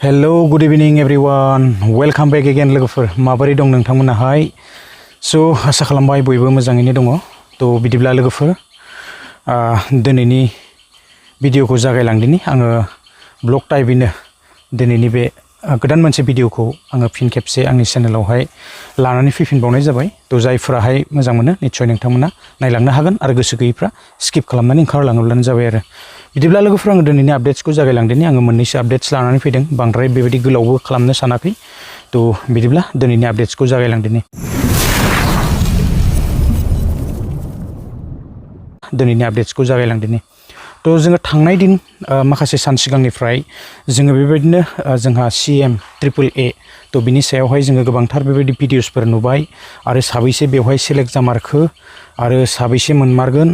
Hello, good evening everyone. Welcome back again लोगोफोर माबोरै दं नोंथांमोनाहाय आसा खालामबाय बयबो मोजाङैनो दङ बिदिब्ला लोगोफोर दिनैनि भिडिअखौ जागायलांदिनि आङो ब्लग टाइपैनो दिनैनि बे गोदान मोनसे भिडिअखौ आङो फिन खेबसे आंनि चेनेलावहाय लानानै फैफिनबावनाय जाबाय जायफोराहाय मोजां मोनो निश्चय नोंथांमोना नायलांनो हागोन आरो गोसो गैयैफ्रा स्किप खालामनानै ओंखारलाङोब्लानो जाबाय आरो बिदिब्ला लोगोफोर आङो दिनैनि आपडेट्सखौ जागायलांदिनि आङो मोननैसो आपडेट्स लानानै फैदों बांद्राय बेबायदि गोलावबो खालामनो सानाखै बिदिब्ला दिनैनि आपडेट्सखौ जागायलांदिनि जोङो थांनाय दिन माखासे सान सिगांनिफ्राय जोङो बेबायदिनो जोंहा CM AAA बिनि सायावहाय जोङो गोबांथार बेबायदि भिडिअसफोर नुबाय आरो साबैसे बेवहाय सेलेक्ट जामारखो आरो साबैसे मोनमारगोन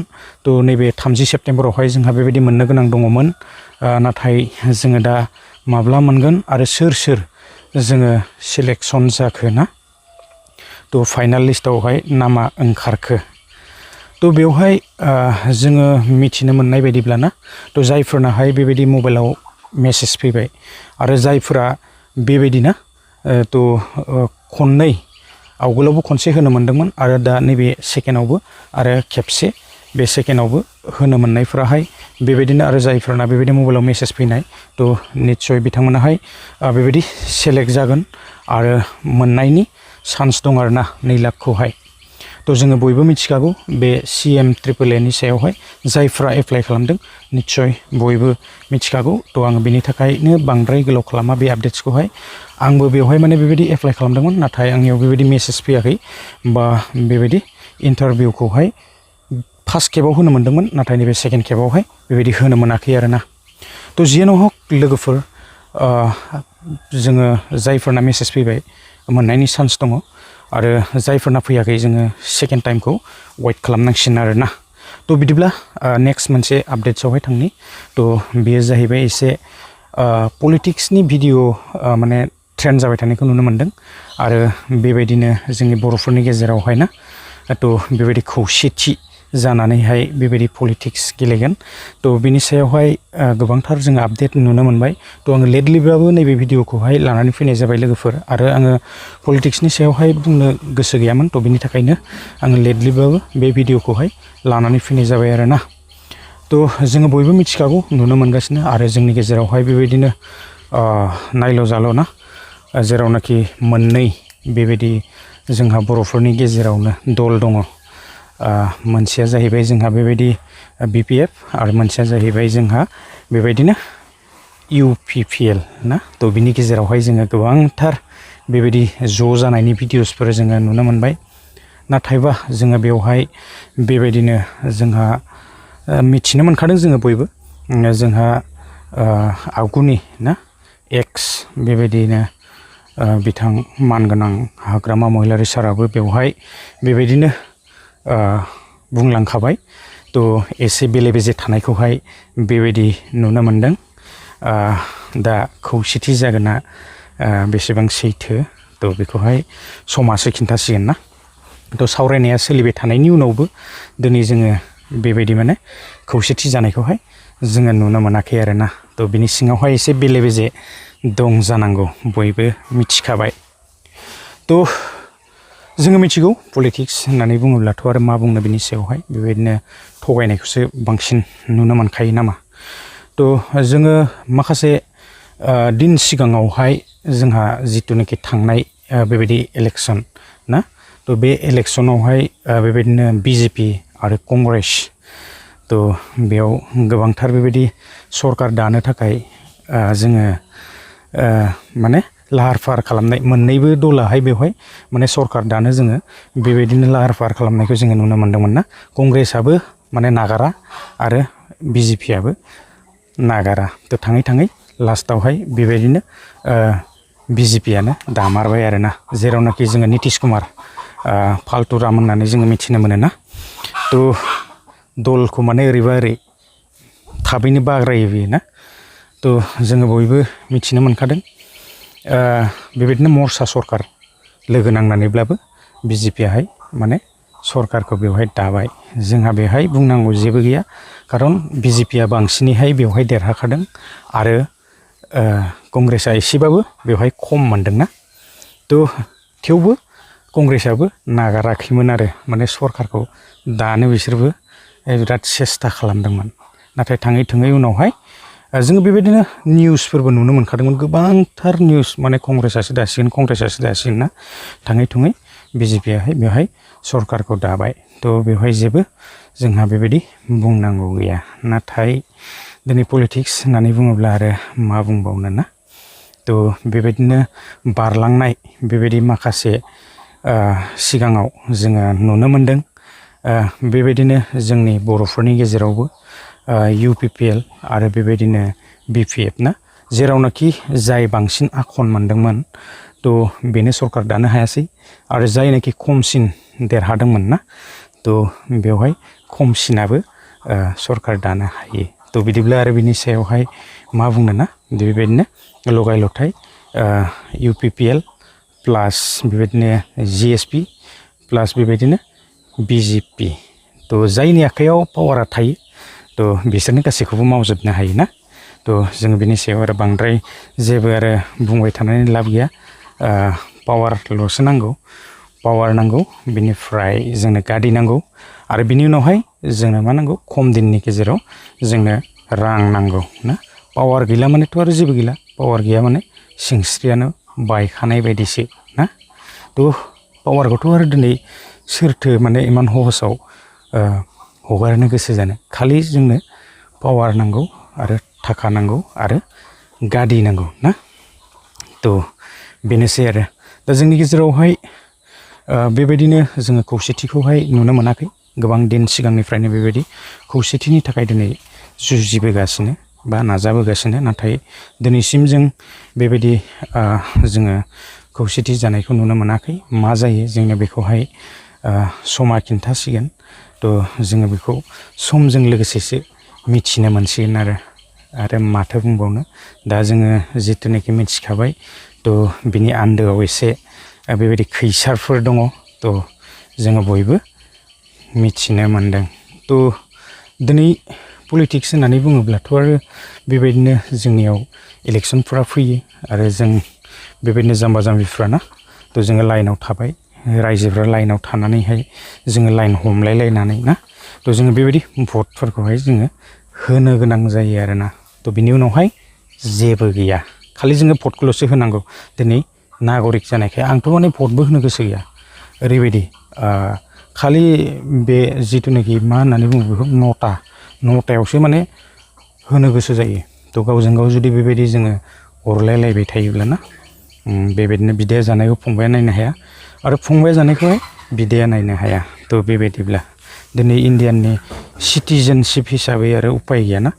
नैबे 30 सेप्तेम्बरावहाय जोंहा बेबायदि मोननो गोनां दङमोन नाथाय जोङो दा माब्ला मोनगोन आरो सोर जोङो सिलेक्शन जाखो ना फाइनाल लिस्टआवहाय नामा ओंखारखो बेवहाय जोङो मिथिनो मोननाय बायदिब्लाना जायफोरनाहाय बेबायदि मबाइलाव मेसेज फैबाय आरो जायफोरा बेबायदिना खननै आवगोलावबो खनसे होनो मोनदोंमोन आरो दा नैबे सेकेन्डआवबो आरो खेबसे बे सेकेन्डआवबो होनो मोननायफोराहाय बेबायदिनो आरो जायफोरना बेबायदि मबाइलाव मेसेज फैनाय निश्चय बिथांमोनाहाय बेबायदि सेलेक्ट जागोन आरो मोननायनि चान्स दं आरोना 2 लाखखौहाय जोङो बयबो मिथिखागौ बे CM AAA नि सायावहाय जायफ्रा एप्लाइ खालामदों निश्चय बयबो मिथिखागौ आङो बेनि थाखायनो बांद्राय गोलाव खालामा बे आपडेट्सखौहाय आंबो बेवहाय माने बेबायदि एप्लाइ खालामदोंमोन नाथाय आंनियाव बेबायदि मेसेज फैयाखै बा बेबायदि इन्टारभिउखौहाय फार्स्ट खेबाव होनो मोनदोंमोन नाथाय नैबे सेकेन्ड खेबावहाय बेबायदि होनो मोनाखै आरोना जियानो हक लोगोफोर जोङो जायफोरना मेसेज फैबाय मोननायनि चान्स दङ आरो जायफोरना फैयाखै जोङो सेकेन्ड टाइमखौ वेट खालामनांसिगोन आरोना बिदिब्ला नेक्स्ट मोनसे आपडेट्सआवहाय थांनि बेयो जाहैबाय एसे पलिटिक्सनि भिडिअ माने ट्रेन्ड जाबाय थानायखौ नुनो मोनदों आरो बेबायदिनो जोंनि बर'फोरनि गेजेरावहाय ना बेबायदि खौसेथि जानानैहाय बेबायदि पलिटिक्स गेलेगोन बिनि सायावहाय गोबांथार जोङो आपडेट नुनो मोनबाय आङो लेटलिब्लाबो नैबे भिडिअखौहाय लानानै फैनाय जाबाय लोगोफोर आरो आङो पलिटिक्सनि सायावहाय बुंनो गोसो गैयामोन बिनि थाखायनो आङो लेटलिब्लाबो बे भिडिअखौहाय लानानै फैनाय जाबाय आरोना जोङो बयबो मिथिखागौ नुनो मोनगासिनो आरो जोंनि गेजेरावहाय बेबायदिनो नायल' जाल' ना जेरावनाखि मोननै बेबायदि जोंहा बर'फोरनि गेजेरावनो दल दङ मोनसेया जाहैबाय जोंहा बेबायदि BPF आरो मोनसेया जाहैबाय जोंहा बेबायदिनो UPPL ना बिनि गेजेरावहाय जोङो गोबांथार बेबायदि ज' जानायनि भिडिअसफोर जोङो नुनो मोनबाय नाथायबा जोङो बेवहाय बेबायदिनो जोंहा मिथिनो मोनखादों जोङो बयबो जोंहा आगुनि ना एक्स बेबायदिनो बिथां मानगोनां हाग्रामा महिलारि साराबो बेवहाय बेबायदिनो बुंलांखाबाय एसे बेले बेजे थानायखौहाय बेबायदि नुनो मोनदों दा खौसेथि जागोना बेसेबां सैथो बेखौहाय समासो खिन्थासिगोन ना सावरायनाया सोलिबाय थानायनि उनावबो दिनै जोङो बेबायदि माने खौसेथि जानायखौहाय जोङो नुनो मोनाखै आरोना बिनि सिङावहाय एसे बेले बेजे दं जानांगौ बयबो मिथिखाबाय जोङो मिथिगौ पलिटिक्स होननानै बुङोब्लाथ' आरो मा बुंनो बिनि सायावहाय बेबायदिनो थगायनायखौसो बांसिन नुनो मोनखायो नामा जोङो माखासे दिन सिगाङावहाय जोंहा जिथुनाखि थांनाय बेबायदि इलेक्सन ना बे इलेक्सनावहाय बेबायदिनो BJP आरो कंग्रेस बेयाव गोबांथार बेबायदि सरकार दानो थाखाय जोङो माने लाहार फाहार खालामनाय मोननैबो दलाहाय बेवहाय माने सरकार दानो जोङो बेबायदिनो लाहार फाहार खालामनायखौ जोङो नुनो मोनदोंमोन ना कंग्रेसआबो माने नागारा आरो BJPआबो नागारा थाङै थाङै लास्टावहाय बेबायदिनो BJPआनो दामारबाय आरोना जेरावनाखि जोङो नितिश कुमार फाल्टुराम होननानै जोङो मिथिनो मोनो ना दलखौ माने ओरैबा ओरै थाबैनो बाग्रायो बियो ना जोङो बयबो मिथिनो मोनखादों बेबायदिनो मर्सा सरकार लोगो नांनानैब्लाबो BJPआहाय माने सरकारखौ बेवहाय दाबाय जोंहा बेवहाय बुंनांगौ जेबो गैया खारन BJPआ बांसिनैहाय बेवहाय देरहाखादों आरो कंग्रेसा एसेबाबो बेवहाय खम मोनदोंना थ' थेवबो कंग्रेसाबो नागाराखैमोन आरो माने सरकारखौ दानो बिसोरबो बिराद सेस्था खालामदोंमोन नाथाय थाङै थुङै उनावहाय जोङो बेबायदिनो निउसफोरबो नुनो मोनखादोंमोन गोबांथार निउस माने कंग्रेसासो दासिगोन ना थाङै थुङै बिजेपियाहाय बेवहाय सरकारखौ दाबाय थ' बेवहाय जेबो जोंहा बेबायदि बुंनांगौ गैया नाथाय दिनै पलिटिक्स होननानै बुङोब्ला आरो मा बुंबावनो ना थ' बेबायदिनो बारलांनाय बेबायदि माखासे सिगाङाव जोङो नुनो मोनदों बेबायदिनो जोंनि बर'फोरनि गेजेरावबो UPPL आरो बेबायदिनो BPF ना जेरावनाखि जाय बांसिन आखन मोनदोंमोन थ' बेनो सरकार दानो हायासै आरो जायनाखि खमसिन देरहादोंमोन ना थ' बेवहाय खमसिनाबो सरकार दानो हायो थ' बिदिब्ला आरो बिनि सायावहाय मा बुंनो ना बेबायदिनो लगाय लथाय UPPL प्लास बेबायदिनो GSP प्लास बेबायदिनो BJP थ' जायनि आखायाव पावारा थायो थ' बिसोरनो गासैखौबो मावजोबनो हायो ना थ' जोङो बिनि सायाव आरो बांद्राय जेबो आरो बुंबाय थानानै लाब गैया पावारल'सो नांगौ पावार नांगौ बिनिफ्राय जोंनो गारि नांगौ आरो बिनि उनावहाय जोंनो मा नांगौ खम दिननि गेजेराव जोंनो रां नांगौ ना पावार गैला मानेथ' आरो जेबो गैला पावार गैया माने सिंस्रियानो बायखानाय बायदिसो ना थ' पावारखौथ' आरो दिनै सोरथो माने इमान सहसाव हगारनो गोसो जानो खालि जोंनो पावार नांगौ आरो थाखा नांगौ आरो गारि नांगौ ना थ' बेनोसै आरो दा जोंनि गेजेरावहाय बेबायदिनो जोङो खौसेथिखौहाय नुनो मोनाखै गोबां दिन सिगांनिफ्रायनो बेबायदि खौसेथिनि थाखाय दिनै जुजिबोगासिनो बा नाजाबोगासिनो नाथाय दिनैसिम जों बेबायदि जोङो खौसेथि जानायखौ नुनो मोनाखै मा जायो जोंनो बेखौहाय समा खिन्थासिगोन थ' जोङो बेखौ समजों लोगोसेसो मिथिनो मोनसिगोन आरो माथो बुंबावनो दा जोङो जिथुनाखि मिथिखाबाय थ' बिनि आन्दोआव एसे बेबायदि खैसारफोर दङ थ' जोङो बयबो मिथिनो मोनदों थ' दिनै पलिटिक्स होननानै बुङोब्लाथ' आरो बेबायदिनो जोंनियाव इलेक्सनफोरा फैयो आरो जों बेबायदिनो जाम्बा जाम्बिफ्राना थ' जोङो लाइनाव थाबाय रायजोफ्रा लाइनाव थानानैहाय जोङो लाइन हमलायलायनानै ना थ' जोङो बेबायदि भटफोरखौहाय जोङो होनो गोनां जायो आरोना थ' बिनि उनावहाय जेबो गैया खालि जोङो भटखौल'सो होनांगौ दिनै नागरिक जानायखाय आंथ' माने भटबो होनो गोसो गैया ओरैबायदि खालि बे जिथुनाखि मा होननानै बुङो बेखौ नटायावसो माने होनो गोसो जायो थ' गावजों गाव जुदि बेबायदि जोङो अरलायलायबाय थायोब्लाना बेबायदिनो बिदाया जानायखौ फंबाया नायनो हाया आरो फंबाया जानायखौहाय बिदाया नायनो हाया थ' बेबायदिब्ला दिनै इण्डियाननि सिटिजेनशिप हिसाबै आरो उपाय गैयाना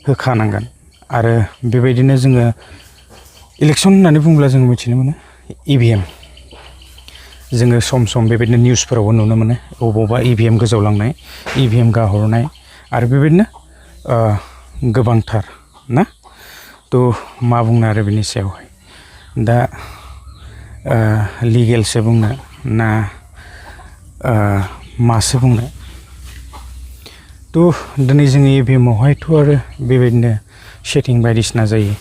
होखानांगोन आरो बेबायदिनो जोङो इलेक्सन होननानै बुङोब्ला जों मिथिनो मोनो EVM जोङो सम बेबायदिनो निउसफोरावबो नुनो मोनो बबावबा EVM गोजावलांनाय EVM गाहरनाय आरो बेबायदिनो गोबांथार ना थ' मा बुंनो आरो बिनि सायावहाय दा लिगेलसो बुंनो ना मासो बुंनो थ' दिनै जोंनि EVMआवहायथ' आरो बेबायदिनो सेटिं बायदिसिना जायो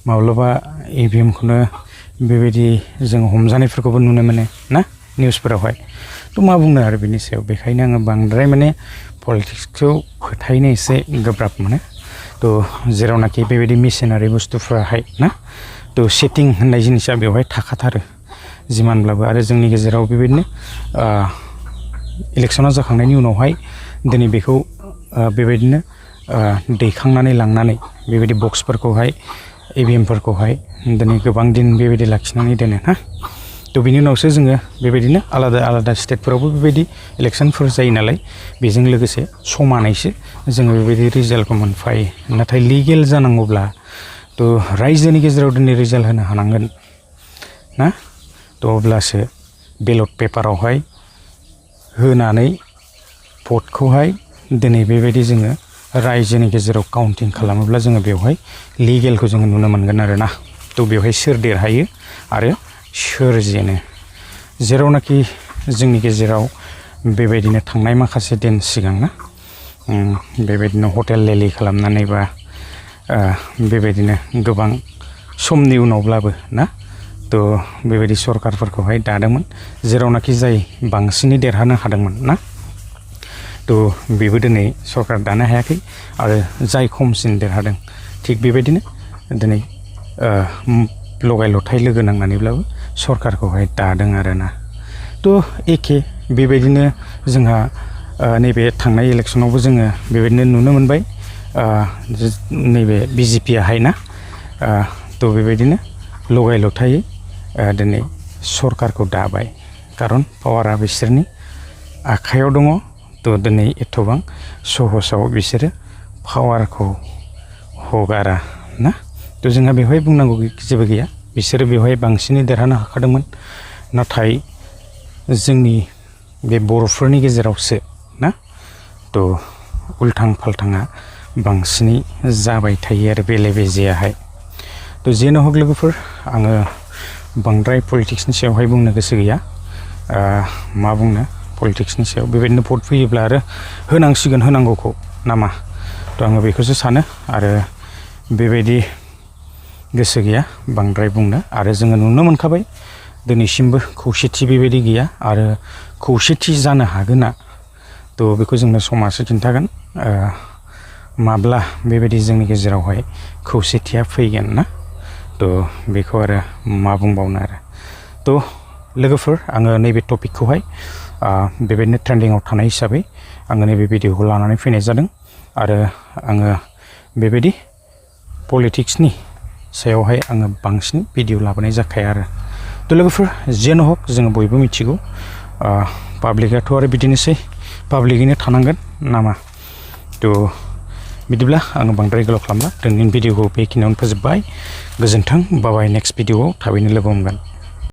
माब्लाबा EVMखौनो बेबायदि जों हमजानायफोरखौबो नुनो मोनो ना निउसफोरावहाय थ' मा बुंनो आरो बिनि सायाव बेखायनो आङो बांद्राय माने पलिटिक्सखौ फोथायनो एसे गोब्राब मोनो थ' जेरावनाखि बेबायदि मेसिनारि बुस्थुफोराहाय ना थ' सेटिं होननाय जिनिसा बेवहाय थाखाथारो जिमानब्लाबो आरो जोंनि गेजेराव बेबायदिनो इलेक्सना जाखांनायनि उनावहाय दिनै बेखौ बेबायदिनो दैखांनानै लांनानै बेबायदि बक्सफोरखौहाय EVMफोरखौहाय दिनै गोबां दिन बेबायदि लाखिनानै दोनो ना थ' बिनि उनावसो जोङो बेबायदिनो आलादा स्टेटफोरावबो बेबायदि इलेक्सनफोर जायो नालाय बेजों लोगोसे समानैसो जोङो बेबायदि रिजाल्टखौ मोनफायो नाथाय लिगेल जानांगौब्ला थ' रायजोनि गेजेराव दिनै रिजाल्ट होनो हानांगोन ना थ' अब्लासो बेलट पेपारावहाय होनानै भटखौहाय दिनै बेबायदि जोङो रायजोनि गेजेराव काउन्टिं खालामोब्ला जोङो बेवहाय लिगेलखौ जोङो नुनो मोनगोन आरोना थ' बेवहाय सोर देरहायो आरो सोर जेनो जेरावनाखि जोंनि गेजेराव बेबायदिनो थांनाय माखासे दिन सिगां ना बेबायदिनो हटेल लेलि खालामनानै बा बेबायदिनो गोबां समनि उनावब्लाबो ना तो बेबायदि सरकारफोरखौहाय दादोंमोन जेरावनाखि जाय बांसिनै देरहानो हादोंमोन ना तो बेबो दिनै सरकार दानो हायाखै आरो जाय खमसिन देरहादों थिग बेबायदिनो दिनै लगाय लथाय लोगो नांनानैब्लाबो सरकारखौहाय दादों आरोना तो एखे बेबायदिनो जोंहा नैबे थांनाय इलेक्सनावबो जोङो बेबायदिनो नुनो मोनबाय नैबे बिजेपियाहाय ना तो बेबायदिनो लगाय लथायै दिनै सरकारखौ दाबाय खारन पावारा बिसोरनि आखायाव दङ तो दिनै एथबां सहसाव बिसोरो पावारखौ हगारा ना तो जोंहा बेवहाय बुंनांगौ जेबो गैया बिसोरो बेवहाय बांसिनै देरहानो हाखादोंमोन नाथाय जोंनि बे बर'फोरनि गेजेरावसो ना तो उल्थां फाल्थाङा बांसिनै जाबाय थायो आरो बेले बेजेयाहाय तो जेनो हक लोगोफोर आङो बांद्राय पलिटिक्सनि सायावहाय बुंनो गोसो गैया मा बुंनो पलिटिक्सनि सायाव बेबायदिनो भट फैयोब्ला आरो होनांसिगोन होनांगौखौ नामा तो आङो बेखौसो सानो आरो बेबायदि गोसो गैया बांद्राय बुंनो आरो जोङो नुनो मोनखाबाय दिनैसिमबो खौसेथि बेबायदि गैया आरो खौसेथि जानो हागोना तो बेखौ जोंनो समाजसो खिन्थागोन माब्ला बेबायदि जोंनि गेजेरावहाय खौसेथिया फैगोन ना तो बेखौ आरो मा बुंबावनो आरो तो लोगोफोर आङो नैबे टपिकखौहाय बेबायदिनो ट्रेन्डिंआव थानाय हिसाबै आङो नैबे भिडिअखौ लानानै फैनाय जादों आरो आङो बेबायदि पलिटिक्सनि सायावहाय आङो बांसिन भिडिअ लाबोनाय जाखाया आरो तो लोगोफोर जेनो हक जोङो बयबो मिथिगौ पाब्लिकआथ' आरो बिदिनोसै पाब्लिकैनो थानांगोन नामा तो बिदिब्ला आङो बांद्राय गोलाव खालामला दिनैनि भिडिअखौ बेखिनियावनो फोजोबबाय गोजोन्थों बाय नेक्स्ट भिडिअआव थाबैनो लोगो हमगोन